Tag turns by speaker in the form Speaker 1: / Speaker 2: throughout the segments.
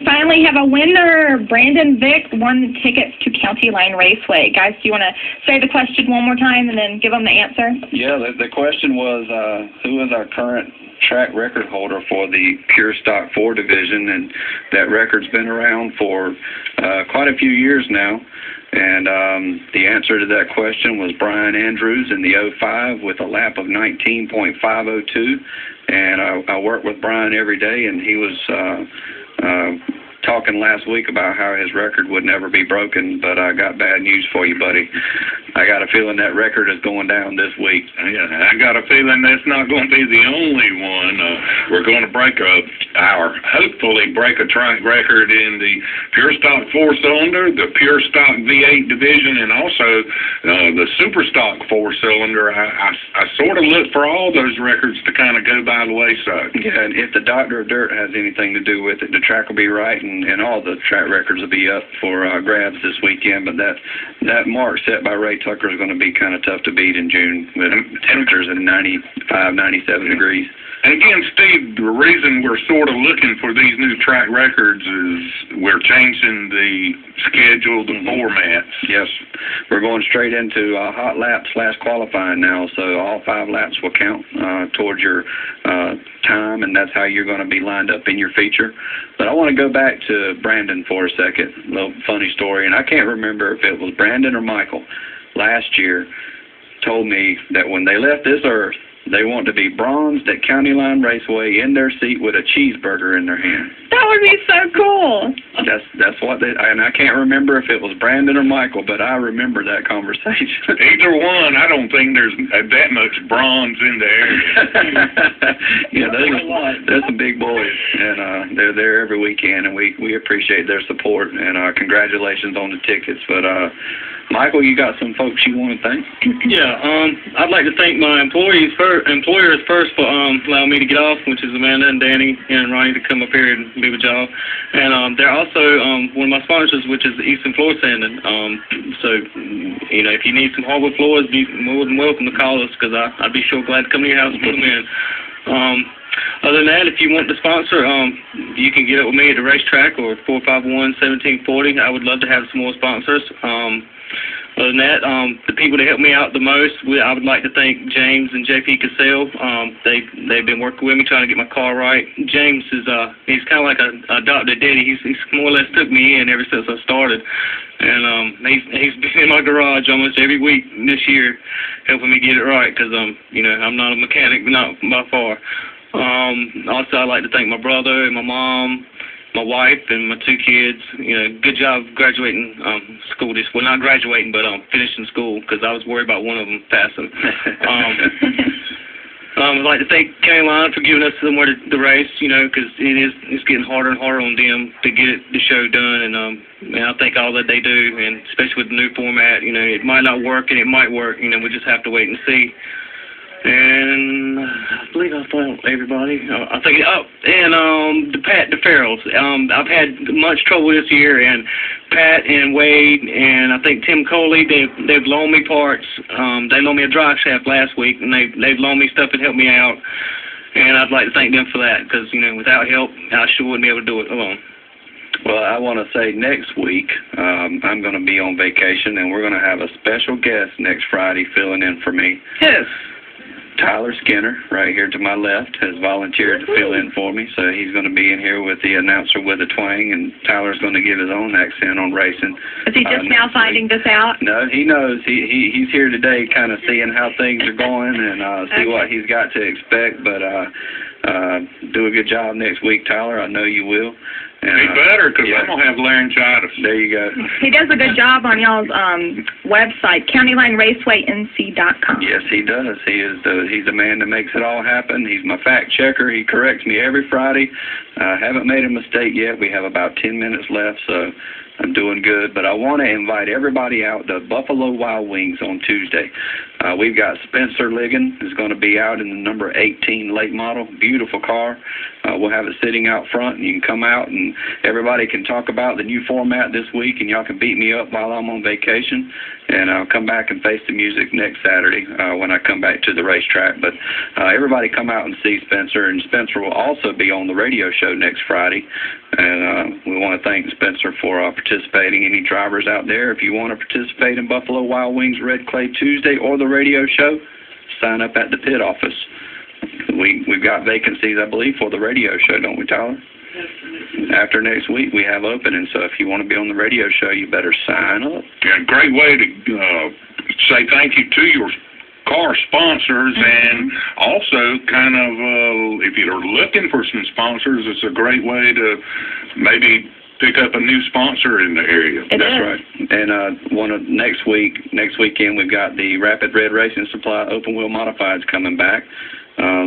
Speaker 1: Finally have a winner. Brandon Vick won tickets to County Line Raceway. Guys, do you want to say the question one more time and then give them the answer?
Speaker 2: Yeah, the question was, who is our current track record holder for the Pure Stock 4 division? And that record's been around for quite a few years now. And the answer to that question was Brian Andrews in the 05 with a lap of 19.502. And I work with Brian every day, and he was talking last week about how his record would never be broken, but I got bad news for you, buddy. I got a feeling that record is going down this week.
Speaker 3: Yeah, I got a feeling that's not going to be the only one. We're going to hopefully break a track record in the Pure Stock 4-cylinder, the Pure Stock V8 division, and also the Super Stock 4-cylinder. I sort of look for all those records to kind of go by the wayside.
Speaker 2: Yeah, and if the Doctor of Dirt has anything to do with it, the track will be right, and all the track records will be up for grabs this weekend. But that mark set by Ray Tucker is going to be kind of tough to beat in June with temperatures at 95, 97 degrees.
Speaker 3: And again, Steve, the reason we're sort of looking for these new track records is we're changing the schedule, the formats.
Speaker 2: Yes, we're going straight into hot lap / qualifying now, so all 5 laps will count towards your time, and that's how you're going to be lined up in your feature. But I want to go back to Brandon for a second. A little funny story, and I can't remember if it was Brandon or Michael last year told me that when they left this earth, they want to be bronzed at County Line Raceway in their seat with a cheeseburger in their hand.
Speaker 1: That would be so cool.
Speaker 2: That's what they, and I can't remember if it was Brandon or Michael, but I remember that conversation.
Speaker 3: Either one, I don't think there's that much bronze in the area.
Speaker 2: Yeah, they're some big boys, and they're there every weekend, and we appreciate their support, and congratulations on the tickets. But Michael, you got some folks you want to thank?
Speaker 4: Yeah, I'd like to thank my employers first for allowing me to get off, which is Amanda and Danny and Ronnie to come up here and be with y'all. And they're also one of my sponsors, which is Eastern Floor Sanding. So, you know, if you need some hardwood floors, be more than welcome to call us, because I'd be sure glad to come to your house and put them in. Other than that, if you want to sponsor, you can get up with me at the racetrack or 451-1740. I would love to have some more sponsors. Other than that, the people that helped me out the most, I would like to thank James and JP Cassell. They've been working with me trying to get my car right. James is he's kind of like a adopted daddy. He's more or less took me in ever since I started, and he's been in my garage almost every week this year, helping me get it right, because you know, I'm not a mechanic, but not by far. Also, I'd like to thank my brother and my mom, my wife, and my 2 kids. You know, good job graduating school this, well, not graduating, but finishing school, because I was worried about one of them passing. I'd like to thank County Line for giving us somewhere to race, you know, because it's getting harder and harder on them to get the show done, and I thank all that they do, and especially with the new format. You know, it might not work and it might work. You know, we just have to wait and see. And I believe I found everybody. I think, and Pat DeFerrells. I've had much trouble this year, and Pat and Wade and I think Tim Coley, they've loaned me parts. They loaned me a drive shaft last week, and they've loaned me stuff that helped me out. And I'd like to thank them for that, because, you know, without help, I sure wouldn't be able to do it alone.
Speaker 2: Well, I want to say next week I'm going to be on vacation, and we're going to have a special guest next Friday filling in for me.
Speaker 1: Yes.
Speaker 2: Tyler Skinner, right here to my left, has volunteered to fill in for me, so he's going to be in here with the announcer with a twang, and Tyler's going to give his own accent on racing.
Speaker 1: Is he just now finding this out?
Speaker 2: No, he knows. He's here today kind of seeing how things are going and see what he's got to expect, but do a good job next week, Tyler. I know you will. And,
Speaker 3: be better, because I'm going to have laryngitis.
Speaker 2: There you go.
Speaker 1: He does a good job on y'all's website, CountyLineRacewayNC.com.
Speaker 2: Yes, he does. He's the man that makes it all happen. He's my fact checker. He corrects me every Friday. I haven't made a mistake yet. We have about 10 minutes left, so I'm doing good. But I want to invite everybody out to Buffalo Wild Wings on Tuesday. We've got Spencer Ligon, who's going to be out in the number 18 late model. Beautiful car. We'll have it sitting out front, and you can come out, and everybody can talk about the new format this week, and y'all can beat me up while I'm on vacation. And I'll come back and face the music next Saturday when I come back to the racetrack. But everybody come out and see Spencer, and Spencer will also be on the radio show next Friday. And we want to thank Spencer for participating. Any drivers out there, if you want to participate in Buffalo Wild Wings Red Clay Tuesday or the radio show, sign up at the pit office. We've got vacancies, I believe, for the radio show, don't we, Tyler? After next week, we have openings, so if you want to be on the radio show, you better sign up.
Speaker 3: Yeah, great way to say thank you to your car sponsors, and also kind of, if you're looking for some sponsors, it's a great way to maybe pick up a new sponsor in the area.
Speaker 1: That's
Speaker 2: right. And next weekend, we've got the Rapid Red Racing Supply Open Wheel Modifieds coming back.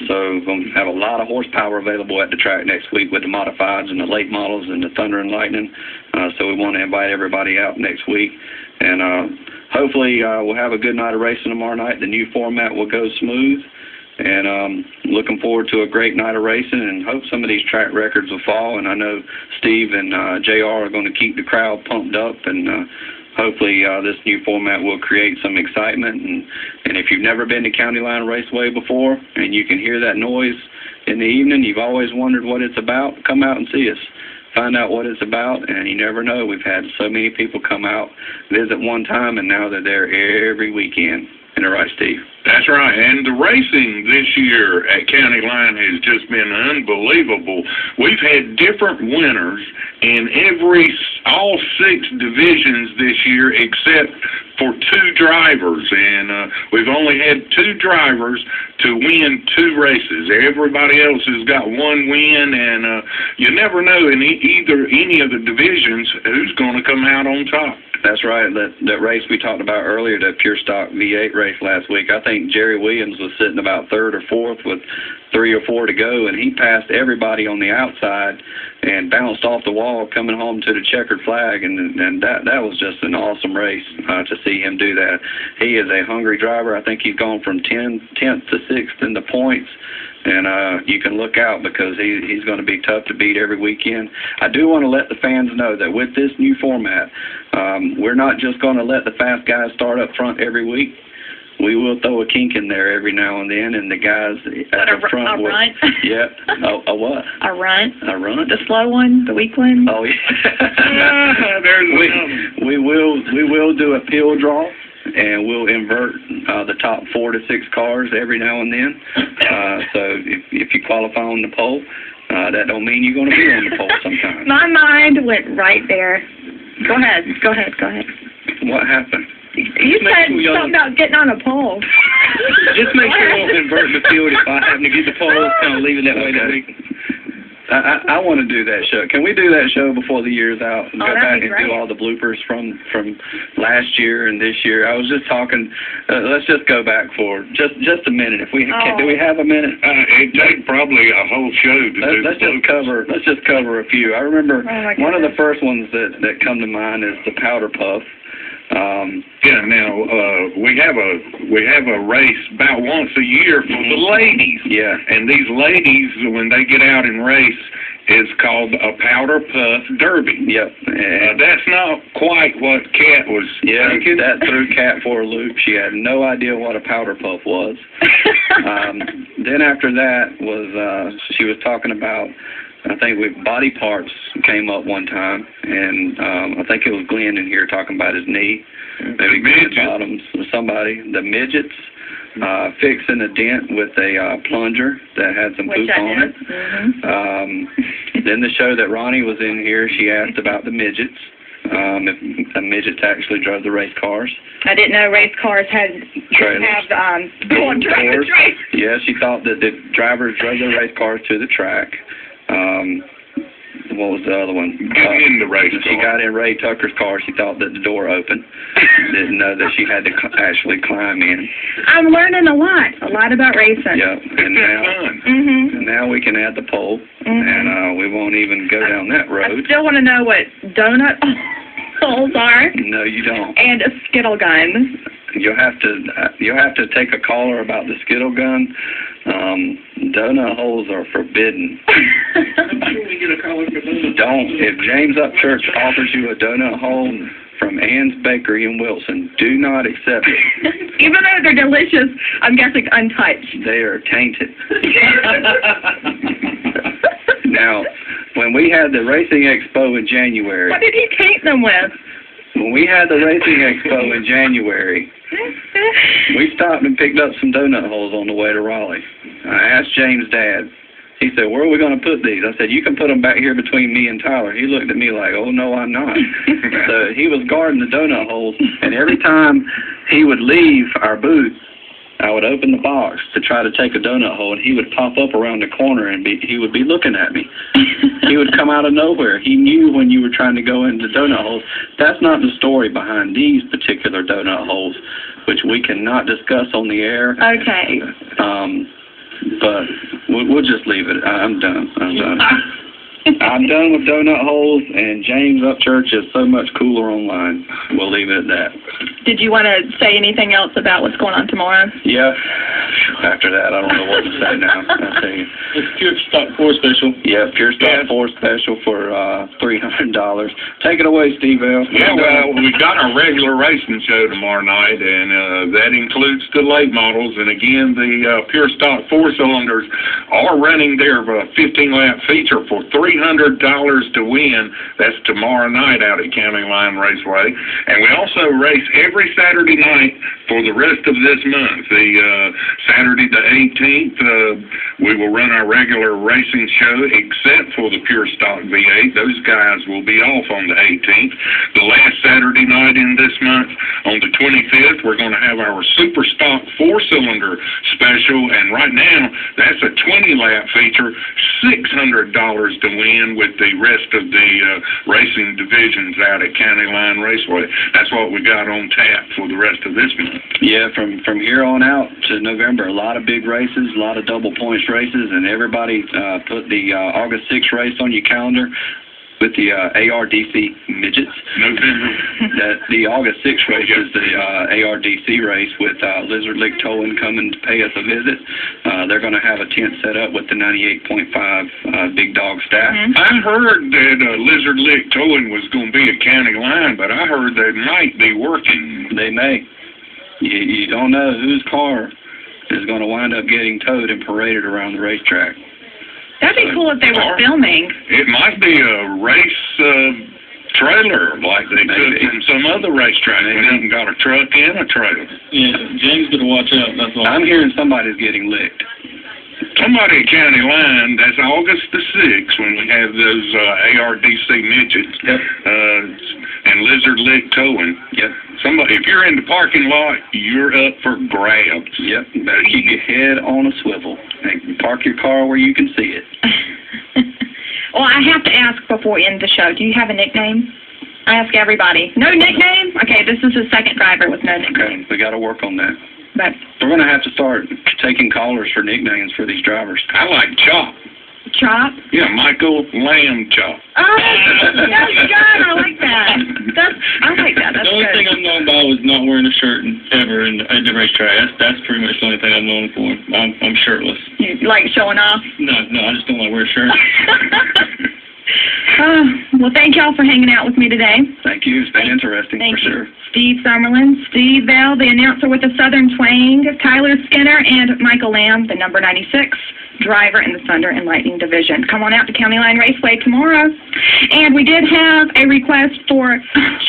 Speaker 2: So we're going to have a lot of horsepower available at the track next week with the modifieds and the late models and the Thunder and Lightning. So we want to invite everybody out next week. And hopefully we'll have a good night of racing tomorrow night. The new format will go smooth. And looking forward to a great night of racing, and hope some of these track records will fall. And I know Steve and JR are going to keep the crowd pumped up, and hopefully this new format will create some excitement. And if you've never been to County Line Raceway before and you can hear that noise in the evening, you've always wondered what it's about, come out and see us. Find out what it's about, and you never know. We've had so many people come out, visit one time, and now they're there every weekend. Isn't that right, Steve?
Speaker 3: That's right, and the racing this year at County Line has just been unbelievable. We've had different winners in all 6 divisions this year except for 2 drivers, and we've only had 2 drivers to win 2 races. Everybody else has got 1 win, and you never know in any of the divisions who's going to come out on top.
Speaker 2: That's right. That race we talked about earlier, that pure stock V8 race last week, I think Jerry Williams was sitting about 3rd or 4th with 3 or 4 to go, and he passed everybody on the outside and bounced off the wall coming home to the checkered flag, and that was just an awesome race to see him do that. He is a hungry driver. I think he's gone from 10th to 6th in the points. And you can look out because he's going to be tough to beat every weekend. I do want to let the fans know that with this new format, we're not just going to let the fast guys start up front every week. We will throw a kink in there every now and then, and the guys at the front will.
Speaker 1: Runt?
Speaker 2: Yeah. A what?
Speaker 1: A runt.
Speaker 2: A runt?
Speaker 1: The slow one, the weak one.
Speaker 2: Oh yeah. we will do a peel draw. And we'll invert the top 4 to 6 cars every now and then. So if you qualify on the pole, that don't mean you're going to be on the pole sometimes.
Speaker 1: My mind went right there. Go ahead.
Speaker 2: What happened?
Speaker 1: You said something about getting on a pole.
Speaker 4: Just make sure you don't invert the field if I happen to get the pole. Kind of leave it that way that week.
Speaker 2: I want to do that show. Can we do that show before the year's out and go back and
Speaker 1: great.
Speaker 2: do all the bloopers from last year and this year? I was just talking. Let's just go back for just a minute. If we do, we have a minute?
Speaker 3: It'd take probably a whole show to do.
Speaker 2: Let's just cover a few. I remember one of the first ones that come to mind is the powder puff.
Speaker 3: We have a race about once a year for the ladies.
Speaker 2: Yeah.
Speaker 3: And these ladies, when they get out and race, it's called a powder puff derby.
Speaker 2: Yep.
Speaker 3: That's not quite what Kat was thinking.
Speaker 2: That threw Kat for a loop. She had no idea what a powder puff was. Then after that was she was talking about, I think body parts came up one time, and I think it was Glenn in here talking about his knee, maybe Glenn Bottoms, somebody, the midgets, fixing a dent with a plunger that had some poop on it. Then the show that Ronnie was in here, she asked about the midgets, if the midgets actually drove the race cars.
Speaker 1: I didn't know race cars had
Speaker 2: trailers.
Speaker 1: Trailers.
Speaker 2: Yeah, she thought that the drivers drove the race cars to the track. What was the other one?
Speaker 3: In the race car.
Speaker 2: She got in Ray Tucker's car. She thought that the door opened. Didn't know that she had to actually climb in.
Speaker 1: I'm learning a lot about racing.
Speaker 2: Yeah, and now we can add the pole, and we won't even go down that road.
Speaker 1: I still want to know what donut holes are.
Speaker 2: No, you don't.
Speaker 1: And a skittle gun.
Speaker 2: you'll have to take a caller about the Skittle gun. Donut holes are forbidden.
Speaker 3: We get a caller for donut.
Speaker 2: Don't. If James Upchurch offers you a donut hole from Ann's Bakery in Wilson, do not accept it.
Speaker 1: Even though they're delicious, I'm guessing untouched.
Speaker 2: They are tainted. Now, when we had the Racing Expo in January...
Speaker 1: What did he taint them with?
Speaker 2: When we had the Racing Expo in January, we stopped and picked up some donut holes on the way to Raleigh. I asked James' dad. He said, where are we going to put these? I said, you can put them back here between me and Tyler. He looked at me like, oh, no, I'm not. So he was guarding the donut holes, and every time he would leave our booth, I would open the box to try to take a donut hole, and he would pop up around the corner, and he would be looking at me. He would come out of nowhere. He knew when you were trying to go into donut holes. That's not the story behind these particular donut holes, which we cannot discuss on the air.
Speaker 1: Okay.
Speaker 2: But we'll just leave it. I'm done. I'm done with donut holes, and James Upchurch is so much cooler online. We'll leave it at that.
Speaker 1: Did you want to say anything else about what's going on tomorrow?
Speaker 2: Yeah. After that, I don't know what to say now. I'll tell you.
Speaker 4: It's Pure Stock 4 special.
Speaker 2: Yeah, Pure Stock 4 special for $300. Take it away, Steve L.
Speaker 3: Yeah, well, we got our regular racing show tomorrow night, and that includes the late models. And again, the Pure Stock 4-cylinders are running their 15-lap feature for $300 to win. That's tomorrow night out at County Line Raceway. And we also race every Saturday night for the rest of this month. The Saturday the 18th, we will run our regular racing show except for the Pure Stock V8. Those guys will be off on the 18th. The last Saturday night in this month, on the 25th, we're going to have our Super Stock 4-cylinder special. And right now, that's a 20-lap feature, $600 to win with the rest of the racing divisions out at County Line Raceway. That's what we got on tap for the rest of this month.
Speaker 2: Yeah, from here on out to November, a lot of big races, a lot of double points races, and everybody put the August 6th race on your calendar with the ARDC midgets.
Speaker 3: November.
Speaker 2: The August 6th race is the ARDC race with Lizard Lick Towing coming to pay us a visit. They're going to have a tent set up with the 98.5 Big Dog staff.
Speaker 1: Mm-hmm.
Speaker 3: I heard that Lizard Lick Towing was going to be a county line, but I heard they might be working.
Speaker 2: They may. You don't know whose car is going to wind up getting towed and paraded around the racetrack.
Speaker 1: That'd be cool if they were filming.
Speaker 3: It might be a race trailer like they took in some other racetrack. They haven't got a truck and a trailer.
Speaker 4: Yeah, James better watch out. That's all.
Speaker 2: I'm hearing somebody's getting licked.
Speaker 3: Somebody at County Line, that's August the 6th when we have those ARDC midgets.
Speaker 2: Yep.
Speaker 3: And Lizard Lick Towing.
Speaker 2: Yep.
Speaker 3: Somebody, if you're in the parking lot, you're up for grabs.
Speaker 2: Yep. Better keep your head on a swivel and park your car where you can see it.
Speaker 1: Well, I have to ask before we end the show, do you have a nickname? I ask everybody. No nickname? Okay, this is the second driver with no nickname.
Speaker 2: Okay, we got to work on that.
Speaker 1: But
Speaker 2: we're going to have to start taking callers for nicknames for these drivers.
Speaker 3: I like Chop.
Speaker 1: Chop?
Speaker 3: Yeah, Michael Lamb Chop.
Speaker 1: Oh, that's good. I like that. I like that. That's
Speaker 4: the only
Speaker 1: good.
Speaker 4: thing I'm known by was not wearing a shirt ever at the racetrack. That's pretty much the only thing I'm known for. I'm shirtless.
Speaker 1: You like showing off?
Speaker 4: No, I just don't like wearing a shirt.
Speaker 1: Well, thank y'all for hanging out with me today.
Speaker 2: Thank you. It's been interesting for sure.
Speaker 1: Steve Summerlin, Steve Bell, the announcer with the Southern Twang, Tyler Skinner, and Michael Lamb, the number 96 driver in the Thunder and Lightning division. Come on out to County Line Raceway tomorrow. And we did have a request for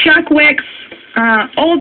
Speaker 1: Chuck Wick's old